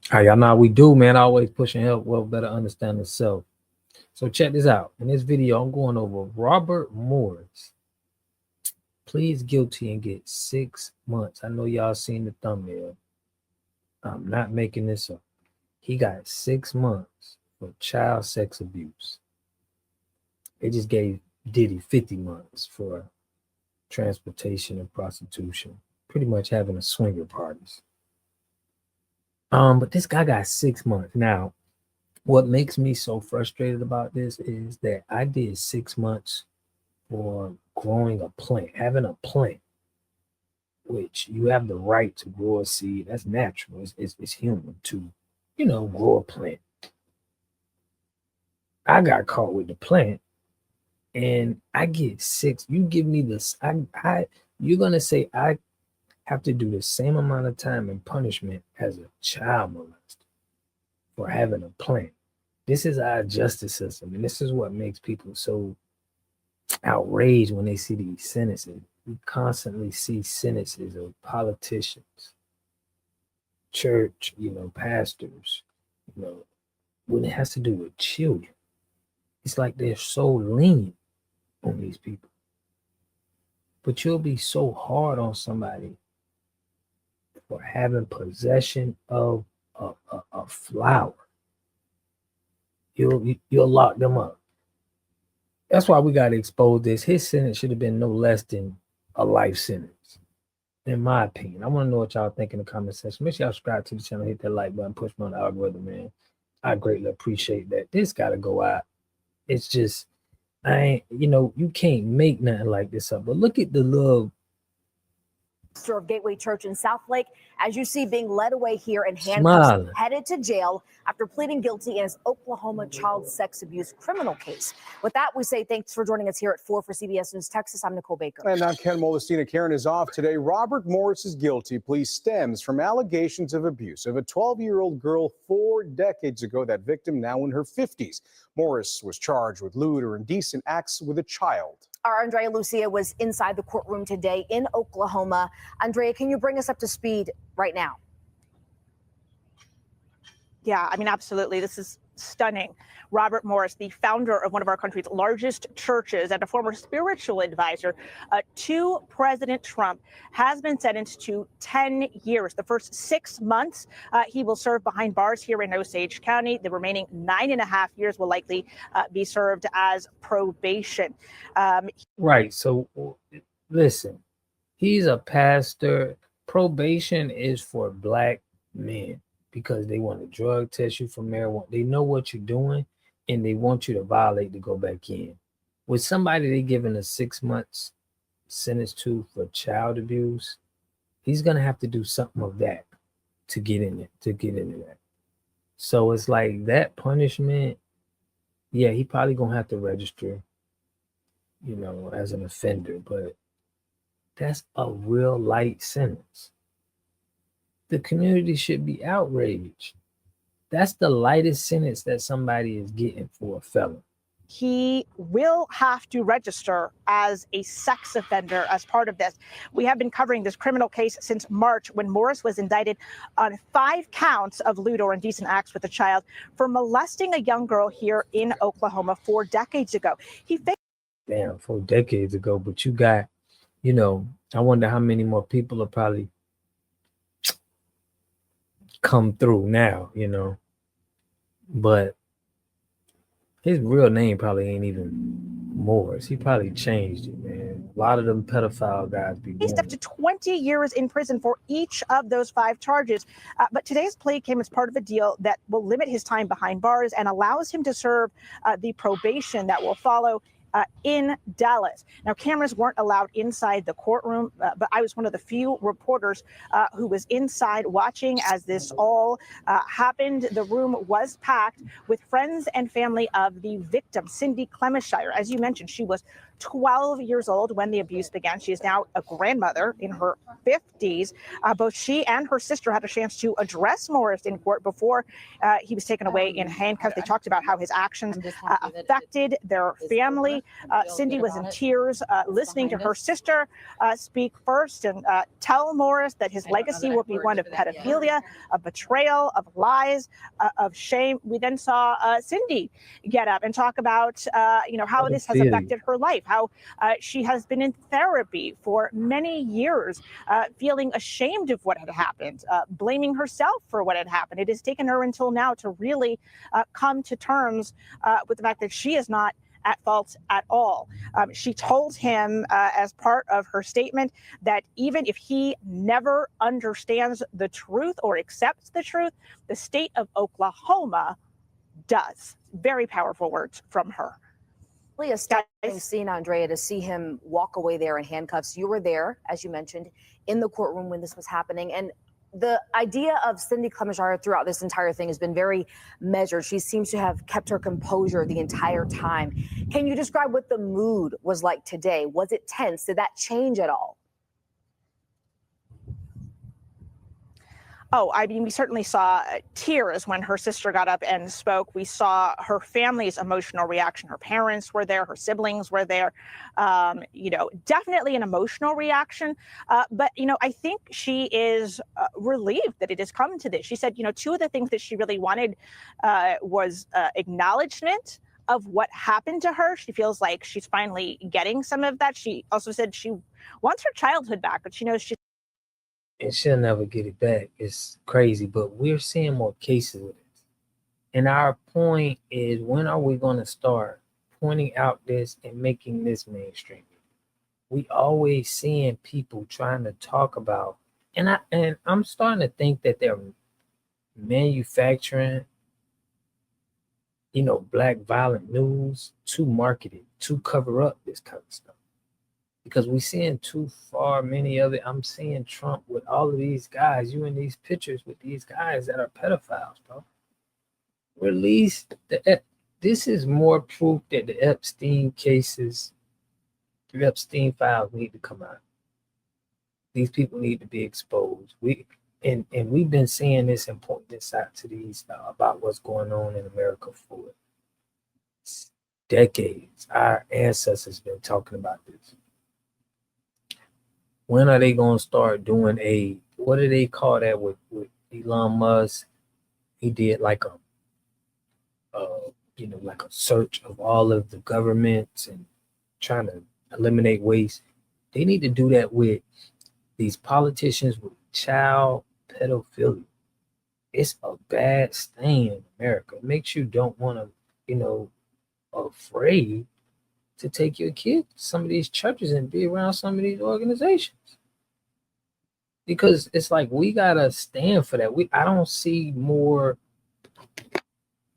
How y'all know how we do, man. Always pushing help, well, better understand itself. So check this out. In this video, I'm going over Robert Morris. Pleads guilty and get 6 months. I know y'all seen the thumbnail. I'm not making this up. He got 6 months for child sex abuse. They just gave Diddy 50 months for transportation and prostitution. Pretty much having a swinger parties. But this guy got 6 months. Now, what makes me so frustrated about this is that I did 6 months for growing a plant, having a plant, which you have the right to grow a seed. That's natural. It's human to, grow a plant. I got caught with the plant, and I get 6. You give me this. You're gonna say I have to do the same amount of time and punishment as a child molester for having a plant. This is our justice system, and this is what makes people so outraged when they see these sentences. We constantly see sentences of politicians, church, pastors, when it has to do with children. It's like they're so lenient on these people. But you'll be so hard on somebody for having possession of a flower. You'll lock them up. That's why we got to expose this. His sentence should have been no less than a life sentence, in my opinion. I want to know what y'all think in the comment section. Make sure y'all subscribe to the channel, hit that like button, push me on the algorithm, man. I greatly appreciate that. This got to go out. It's just, you can't make nothing like this up. But look at the little of Gateway Church in Southlake, as you see, being led away here in handcuffs, headed to jail after pleading guilty in his Oklahoma child sex abuse criminal case. With that, we say thanks for joining us here at 4 for CBS News Texas. I'm Nicole Baker. And I'm Ken Molestina. Karen is off today. Robert Morris's guilty plea stems from allegations of abuse of a 12-year-old girl 4 decades ago. That victim now in her 50s. Morris was charged with lewd or indecent acts with a child. Our Andrea Lucia was inside the courtroom today in Oklahoma. Andrea, can you bring us up to speed right now? Yeah, absolutely. This is stunning. Robert Morris, the founder of one of our country's largest churches and a former spiritual advisor to President Trump, has been sentenced to 10 years. The first 6 months he will serve behind bars here in Osage County. The remaining 9.5 years will likely be served as probation. Right. So listen, he's a pastor. Probation is for Black men, because they want to drug test you for marijuana. They know what you're doing, and they want you to violate to go back in. With somebody they giving a 6 months sentence to for child abuse, he's gonna have to do something of that to get in it, to get into that. So it's like that punishment. Yeah, he probably gonna have to register, as an offender, but that's a real light sentence. The community should be outraged. That's the lightest sentence that somebody is getting for a felon. He will have to register as a sex offender as part of this. We have been covering this criminal case since March, when Morris was indicted on 5 counts of lewd or indecent acts with a child for molesting a young girl here in Oklahoma 4 decades ago. Damn, 4 decades ago, but you got, I wonder how many more people are probably come through now, but his real name probably ain't even Morris. He probably changed it, man. A lot of them pedophile guys be He's up to 20 years in prison for each of those 5 charges. But today's plea came as part of a deal that will limit his time behind bars and allows him to serve the probation that will follow in Dallas. Now, cameras weren't allowed inside the courtroom, but I was one of the few reporters who was inside watching as this all happened. The room was packed with friends and family of the victim, Cindy Clemenshire. As you mentioned, she was 12 years old when the abuse began. She is now a grandmother in her 50s. Both she and her sister had a chance to address Morris in court before he was taken away in handcuffs. They talked about how his actions affected their family tragedy. Cindy was in tears listening to her sister speak first and tell Morris that his legacy will be one of pedophilia, of betrayal, of lies, of shame. We then saw Cindy get up and talk about, how this has affected her life, how she has been in therapy for many years, feeling ashamed of what had happened, blaming herself for what had happened. It has taken her until now to really come to terms with the fact that she is not at fault at all. She told him as part of her statement that even if he never understands the truth or accepts the truth, the state of Oklahoma does. Very powerful words from her. Really a stunning scene, Andrea, to see him walk away there in handcuffs. You were there, as you mentioned, in the courtroom when this was happening. And the idea of Cindy Clemenjar throughout this entire thing has been very measured. She seems to have kept her composure the entire time. Can you describe what the mood was like today? Was it tense? Did that change at all? Oh, I mean, we certainly saw tears when her sister got up and spoke. We saw her family's emotional reaction. Her parents were there. Her siblings were there. Definitely an emotional reaction. But I think she is relieved that it has come to this. She said, two of the things that she really wanted was acknowledgement of what happened to her. She feels like she's finally getting some of that. She also said she wants her childhood back, but she knows she's and she'll never get it back. It's crazy, but we're seeing more cases with it. And our point is, when are we going to start pointing out this and making this mainstream? We always seeing people trying to talk about, and I'm starting to think that they're manufacturing, black violent news to market it, to cover up this kind of stuff. Because we're seeing too far many of it. I'm seeing Trump with all of these guys, you in these pictures with these guys that are pedophiles, bro. Release this is more proof that the Epstein cases, the Epstein files need to come out. These people need to be exposed. We've been seeing this and pointing this out to these about what's going on in America for decades. Our ancestors been talking about this. When are they going to start doing what do they call that with Elon Musk? He did like a search of all of the governments and trying to eliminate waste. They need to do that with these politicians with child pedophilia. It's a bad stain in America. It makes you don't want to, afraid to take your kid to some of these churches and be around some of these organizations. Because it's like, we gotta stand for that. I don't see more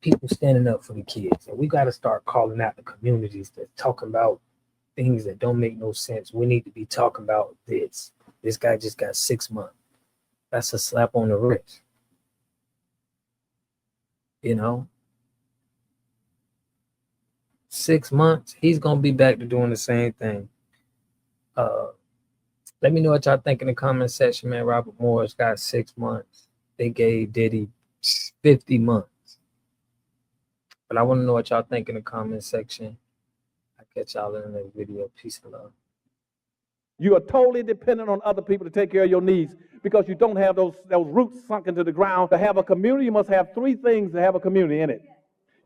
people standing up for the kids. And we gotta start calling out the communities that talking about things that don't make no sense. We need to be talking about this. This guy just got 6 months. That's a slap on the wrist. 6 months, he's gonna be back to doing the same thing. Let me know what y'all think in the comment section, man. Robert Morris got 6 months. They gave Diddy 50 months. But I want to know what y'all think in the comment section. I'll catch y'all in the next video. Peace and love. You are totally dependent on other people to take care of your needs because you don't have those roots sunk into the ground. To have a community, you must have three things to have a community in it.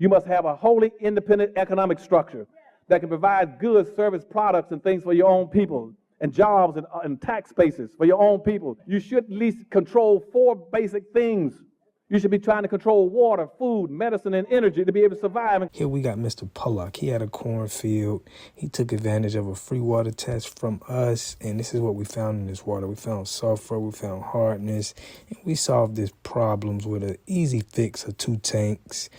You must have a wholly independent economic structure that can provide goods, service, products, and things for your own people, and jobs and tax bases for your own people. You should at least control 4 basic things. You should be trying to control water, food, medicine, and energy to be able to survive. Here we got Mr. Pollock. He had a cornfield. He took advantage of a free water test from us, and this is what we found in this water. We found sulfur, we found hardness, and we solved these problems with an easy fix of 2 tanks.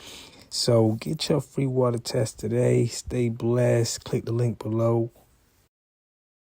So get your free water test today. Stay blessed. Click the link below.